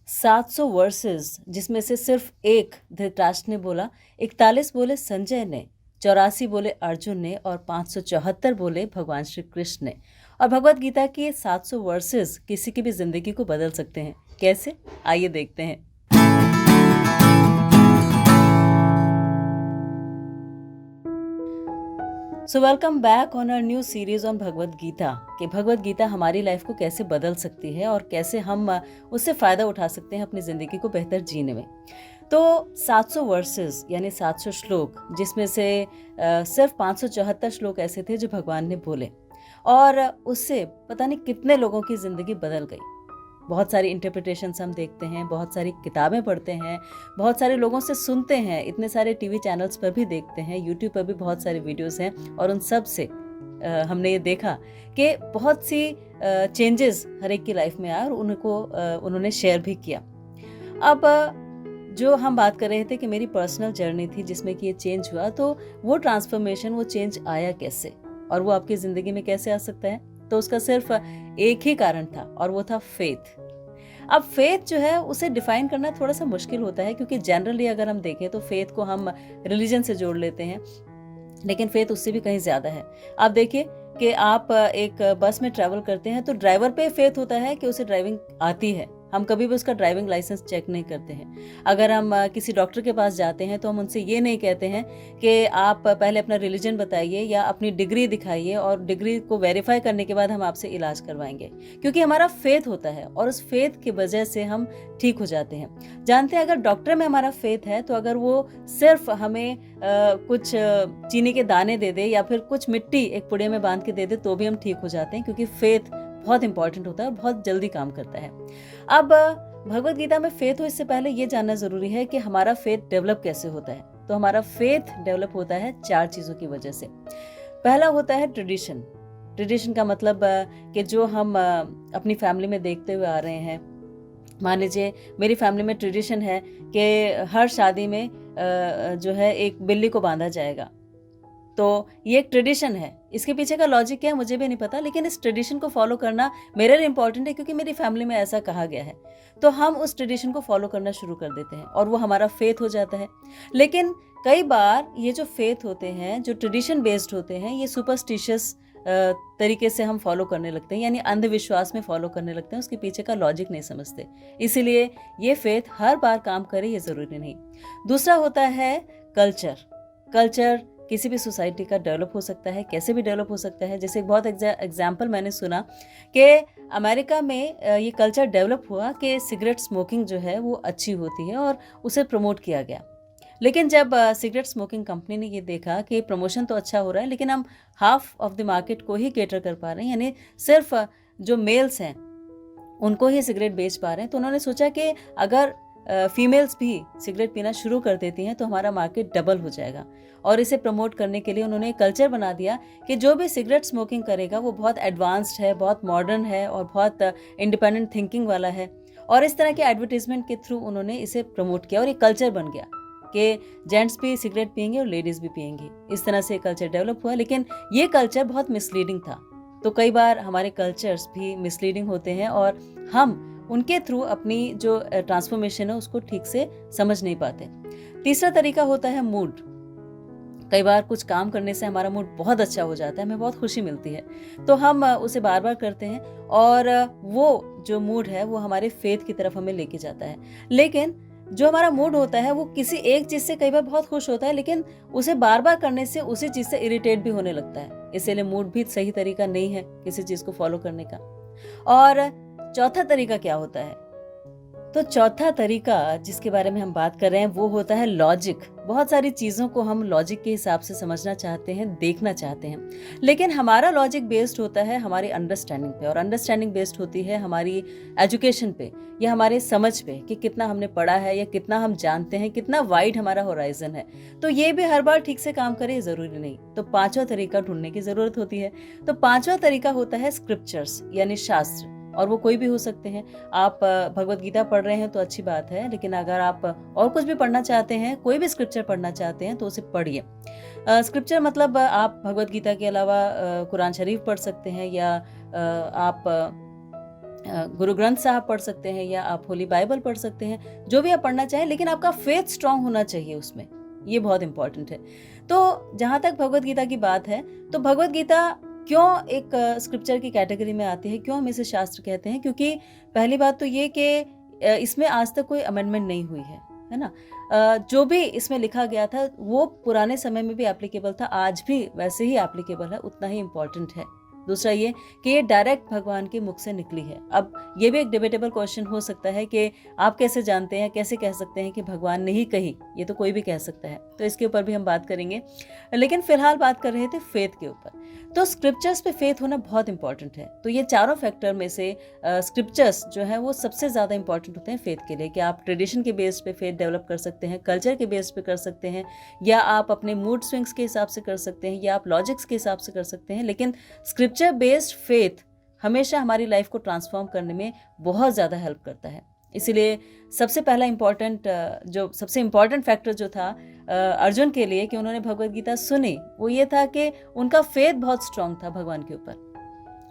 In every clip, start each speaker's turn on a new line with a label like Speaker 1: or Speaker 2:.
Speaker 1: 700 versus, जिसमें से सिर्फ एक धृतराष्ट्र ने बोला, 41 बोले संजय ने, 84 बोले अर्जुन ने और 574 बोले भगवान श्री कृष्ण ने। और भगवत गीता के 700 वर्सेस किसी की भी जिंदगी को बदल सकते हैं। कैसे? आइए देखते हैं। So welcome back on our new series on Bhagavad Gita कि भगवत गीता हमारी लाइफ को कैसे बदल सकती है और कैसे हम उससे फ़ायदा उठा सकते हैं अपनी ज़िंदगी को बेहतर जीने में। तो 700 वर्सेस यानी 700 श्लोक, जिसमें से सिर्फ 574 श्लोक ऐसे थे जो भगवान ने बोले और उससे पता नहीं कितने लोगों की ज़िंदगी बदल गई। बहुत सारी इंटरप्रिटेशंस हम देखते हैं, बहुत सारी किताबें पढ़ते हैं, बहुत सारे लोगों से सुनते हैं, इतने सारे टीवी चैनल्स पर भी देखते हैं, यूट्यूब पर भी बहुत सारे वीडियोस हैं और उन सब से हमने ये देखा कि बहुत सी चेंजेस हर एक की लाइफ में आए और उन्होंने शेयर भी किया। अब जो हम बात कर रहे थे कि मेरी पर्सनल जर्नी थी जिसमें कि ये चेंज हुआ, तो वो ट्रांसफॉर्मेशन, वो चेंज आया कैसे और वो आपकी ज़िंदगी में कैसे आ सकता है? तो उसका सिर्फ एक ही कारण था और वो था फेथ। अब फेथ जो है उसे डिफाइन करना थोड़ा सा मुश्किल होता है, क्योंकि जनरली अगर हम देखें तो फेथ को हम रिलीजन से जोड़ लेते हैं, लेकिन फेथ उससे भी कहीं ज़्यादा है। आप देखिए कि आप एक बस में ट्रैवल करते हैं तो ड्राइवर पे फेथ होता है कि उसे ड्राइविंग आती है। हम कभी भी उसका ड्राइविंग लाइसेंस चेक नहीं करते हैं। अगर हम किसी डॉक्टर के पास जाते हैं तो हम उनसे ये नहीं कहते हैं कि आप पहले अपना रिलीजन बताइए या अपनी डिग्री दिखाइए और डिग्री को वेरीफाई करने के बाद हम आपसे इलाज करवाएंगे, क्योंकि हमारा फेथ होता है और उस फेथ की वजह से हम ठीक हो जाते हैं। जानते हैं, अगर डॉक्टर में हमारा फेथ है तो अगर वो सिर्फ हमें कुछ चीनी के दाने दे दे या फिर कुछ मिट्टी एक पुड़िया में बांध के दे दे तो भी हम ठीक हो जाते हैं, क्योंकि फेथ बहुत इंपॉर्टेंट होता है और बहुत जल्दी काम करता है। अब भगवत गीता में फेथ हो, इससे पहले ये जानना जरूरी है कि हमारा फेथ डेवलप कैसे होता है। तो हमारा फेथ डेवलप होता है 4 चीजों की वजह से। पहला होता है ट्रेडिशन। ट्रेडिशन का मतलब कि जो हम अपनी फैमिली में देखते हुए आ रहे हैं। मान लीजिए मेरी फैमिली में ट्रेडिशन है कि हर शादी में जो है एक बिल्ली को बांधा जाएगा। तो ये एक ट्रेडिशन है। इसके पीछे का लॉजिक क्या है मुझे भी नहीं पता, लेकिन इस ट्रेडिशन को फॉलो करना मेरे लिए इंपॉर्टेंट है, क्योंकि मेरी फैमिली में ऐसा कहा गया है। तो हम उस ट्रेडिशन को फॉलो करना शुरू कर देते हैं और वो हमारा फेथ हो जाता है। लेकिन कई बार ये जो फेथ होते हैं, जो ट्रेडिशन बेस्ड होते हैं, ये सुपरस्टिशियस तरीके से हम फॉलो करने लगते हैं, यानी अंधविश्वास में फॉलो करने लगते हैं, उसके पीछे का लॉजिक नहीं समझते। इसीलिए ये फेथ हर बार काम करे ये ज़रूरी नहीं। दूसरा होता है कल्चर। कल्चर किसी भी सोसाइटी का डेवलप हो सकता है, कैसे भी डेवलप हो सकता है। जैसे एक बहुत एग्जाम्पल मैंने सुना कि अमेरिका में ये कल्चर डेवलप हुआ कि सिगरेट स्मोकिंग जो है वो अच्छी होती है और उसे प्रमोट किया गया। लेकिन जब सिगरेट स्मोकिंग कंपनी ने ये देखा कि प्रमोशन तो अच्छा हो रहा है, लेकिन हम हाफ ऑफ द मार्केट को ही केटर कर पा रहे हैं, यानी सिर्फ जो मेल्स हैं उनको ही सिगरेट बेच पा रहे हैं, तो उन्होंने सोचा कि अगर फीमेल्स भी सिगरेट पीना शुरू कर देती हैं तो हमारा मार्केट डबल हो जाएगा। और इसे प्रमोट करने के लिए उन्होंने एक कल्चर बना दिया कि जो भी सिगरेट स्मोकिंग करेगा वो बहुत एडवांस्ड है, बहुत मॉडर्न है और बहुत इंडिपेंडेंट थिंकिंग वाला है। और इस तरह के एडवर्टीजमेंट के थ्रू उन्होंने इसे प्रमोट किया और एक कल्चर बन गया कि जेंट्स भी सिगरेट पियेंगे और लेडीज़ भी पियेंगी। इस तरह से कल्चर डेवलप हुआ, लेकिन ये कल्चर बहुत मिसलीडिंग था। तो कई बार हमारे कल्चर्स भी मिसलीडिंग होते हैं और हम उनके थ्रू अपनी जो ट्रांसफॉर्मेशन है उसको ठीक से समझ नहीं पाते। तीसरा तरीका होता है मूड। कई बार कुछ काम करने से हमारा मूड बहुत अच्छा हो जाता है, हमें बहुत खुशी मिलती है, तो हम उसे बार बार करते हैं और वो जो मूड है वो हमारे फेथ की तरफ हमें लेके जाता है। लेकिन जो हमारा मूड होता है वो किसी एक चीज़ से कई बार बहुत खुश होता है, लेकिन उसे बार बार करने से उसी चीज़ से इरिटेट भी होने लगता है। इसीलिए मूड भी सही तरीका नहीं है किसी चीज़ को फॉलो करने का। और चौथा तरीका क्या होता है? तो चौथा तरीका जिसके बारे में हम बात कर रहे हैं वो होता है लॉजिक। बहुत सारी चीज़ों को हम लॉजिक के हिसाब से समझना चाहते हैं, देखना चाहते हैं, लेकिन हमारा लॉजिक बेस्ड होता है हमारी अंडरस्टैंडिंग पे, और अंडरस्टैंडिंग बेस्ड होती है हमारी एजुकेशन पे या हमारे समझ पे कि कितना हमने पढ़ा है या कितना हम जानते हैं, कितना वाइड हमारा होराइजन है। तो ये भी हर बार ठीक से काम करे ज़रूरी नहीं। तो पांचवा तरीका ढूंढने की ज़रूरत होती है। तो पांचवा तरीका होता है स्क्रिप्चर्स यानी शास्त्र, और वो कोई भी हो सकते हैं। आप भगवत गीता पढ़ रहे हैं तो अच्छी बात है, लेकिन अगर आप और कुछ भी पढ़ना चाहते हैं, कोई भी स्क्रिप्चर पढ़ना चाहते हैं तो उसे पढ़िए। स्क्रिप्चर मतलब आप भगवत गीता के अलावा कुरान शरीफ पढ़ सकते हैं, या आप गुरु ग्रंथ साहब पढ़ सकते हैं या आप होली बाइबल पढ़ सकते हैं, जो भी आप पढ़ना चाहें, लेकिन आपका फेथ स्ट्रांग होना चाहिए उसमें, ये बहुत इंपॉर्टेंट है। तो जहाँ तक भगवत गीता की बात है, तो भगवत गीता क्यों एक स्क्रिप्चर की कैटेगरी में आती है, क्यों हम इसे शास्त्र कहते हैं? क्योंकि पहली बात तो ये कि इसमें आज तक कोई अमेंडमेंट नहीं हुई है ना। जो भी इसमें लिखा गया था वो पुराने समय में भी एप्लीकेबल था, आज भी वैसे ही एप्लीकेबल है, उतना ही इम्पोर्टेंट है। दूसरा ये कि ये डायरेक्ट भगवान के मुख से निकली है। अब ये भी एक डिबेटेबल क्वेश्चन हो सकता है कि आप कैसे जानते हैं, कैसे कह सकते हैं कि भगवान ने ही कही, ये तो कोई भी कह सकता है, तो इसके ऊपर भी हम बात करेंगे। लेकिन फिलहाल बात कर रहे थे फेथ के ऊपर। तो स्क्रिप्चर्स पे फेथ होना बहुत इंपॉर्टेंट है। तो ये चारों फैक्टर में से स्क्रिप्चर्स जो है वो सबसे ज़्यादा इंपॉर्टेंट होते हैं फेथ के लिए, कि आप ट्रेडिशन के बेस पे फेथ डेवलप कर सकते हैं, कल्चर के बेस पे कर सकते हैं, या आप अपने मूड स्विंग्स के हिसाब से कर सकते हैं, या आप लॉजिक्स के हिसाब से कर सकते हैं। लेकिन स्क्रिप्चर बेस्ड फेथ हमेशा हमारी लाइफ को ट्रांसफॉर्म करने में बहुत ज़्यादा हेल्प करता है। इसीलिए सबसे पहला सबसे इम्पॉर्टेंट फैक्टर जो था अर्जुन के लिए कि उन्होंने भगवत गीता सुनी, वो ये था कि उनका फेथ बहुत स्ट्रांग था भगवान के ऊपर,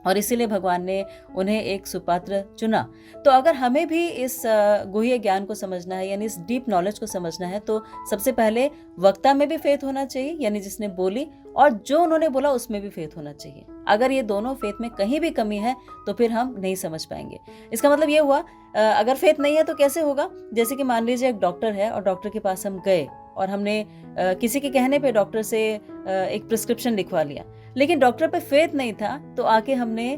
Speaker 1: और इसीलिए भगवान ने उन्हें एक सुपात्र चुना। तो अगर हमें भी इस गुह्य ज्ञान को समझना है, यानी इस डीप नॉलेज को समझना है, तो सबसे पहले वक्ता में भी फेथ होना चाहिए, यानी जिसने बोली, और जो उन्होंने बोला उसमें भी फेथ होना चाहिए। अगर ये दोनों फेथ में कहीं भी कमी है तो फिर हम नहीं समझ पाएंगे। इसका मतलब ये हुआ, अगर फेथ नहीं है तो कैसे होगा? जैसे कि मान लीजिए एक डॉक्टर है और डॉक्टर के पास हम गए और हमने किसी के कहने पे डॉक्टर से एक प्रिस्क्रिप्शन लिखवा लिया, लेकिन डॉक्टर पे फेथ नहीं था, तो आके हमने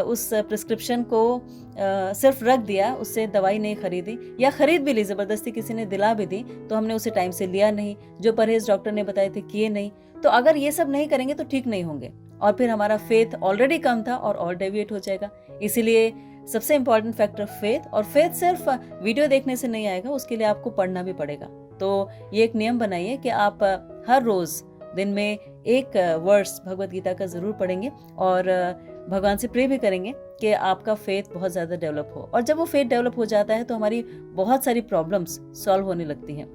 Speaker 1: उस प्रिस्क्रिप्शन को सिर्फ रख दिया, उससे दवाई नहीं खरीदी, या खरीद भी ली, ज़बरदस्ती किसी ने दिला भी दी तो हमने उसे टाइम से लिया नहीं, जो परहेज डॉक्टर ने बताए थे किए नहीं। तो अगर ये सब नहीं करेंगे तो ठीक नहीं होंगे, और फिर हमारा फेथ ऑलरेडी कम था और डेविएट हो जाएगा। इसीलिए सबसे इंपॉर्टेंट फैक्टर फेथ, और फेथ सिर्फ वीडियो देखने से नहीं आएगा, उसके लिए आपको पढ़ना भी पड़ेगा। तो ये एक नियम बनाइए कि आप हर रोज़ दिन में एक वर्स भगवत गीता का ज़रूर पढ़ेंगे, और भगवान से प्रे भी करेंगे कि आपका फेथ बहुत ज़्यादा डेवलप हो। और जब वो फेथ डेवलप हो जाता है तो हमारी बहुत सारी प्रॉब्लम्स सॉल्व होने लगती हैं।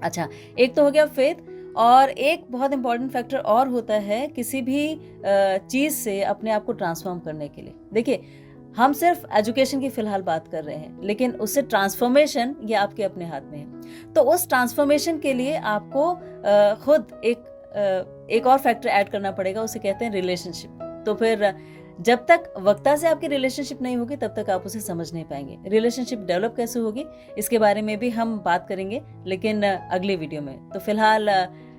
Speaker 1: अच्छा, एक तो हो गया फेथ, और एक बहुत इंपॉर्टेंट फैक्टर और होता है किसी भी चीज़ से अपने आप को ट्रांसफॉर्म करने के लिए। देखिए, हम सिर्फ एजुकेशन की फिलहाल बात कर रहे हैं, लेकिन उससे ट्रांसफॉर्मेशन ये आपके अपने हाथ में है। तो उस ट्रांसफॉर्मेशन के लिए आपको खुद एक और फैक्टर ऐड करना पड़ेगा, उसे कहते हैं रिलेशनशिप। तो फिर जब तक वक्ता से आपकी रिलेशनशिप नहीं होगी तब तक आप उसे समझ नहीं पाएंगे। रिलेशनशिप डेवलप कैसे होगी इसके बारे में भी हम बात करेंगे, लेकिन अगली वीडियो में। तो फिलहाल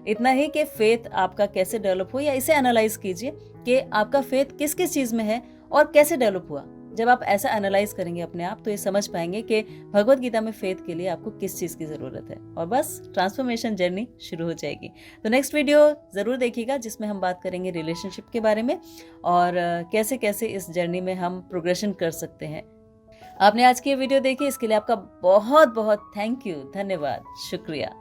Speaker 1: इतना ही कि फेथ आपका कैसे डेवलप हो, या इसे एनालाइज कीजिए कि आपका फेथ किस किस चीज़ में है और कैसे डेवलप हुआ। जब आप ऐसा एनालाइज करेंगे अपने आप, तो ये समझ पाएंगे कि भगवत गीता में फेथ के लिए आपको किस चीज़ की ज़रूरत है, और बस ट्रांसफॉर्मेशन जर्नी शुरू हो जाएगी। तो नेक्स्ट वीडियो ज़रूर देखिएगा, जिसमें हम बात करेंगे रिलेशनशिप के बारे में, और कैसे कैसे इस जर्नी में हम प्रोग्रेशन कर सकते हैं। आपने आज की ये वीडियो देखी, इसके लिए आपका बहुत बहुत थैंक यू, धन्यवाद, शुक्रिया।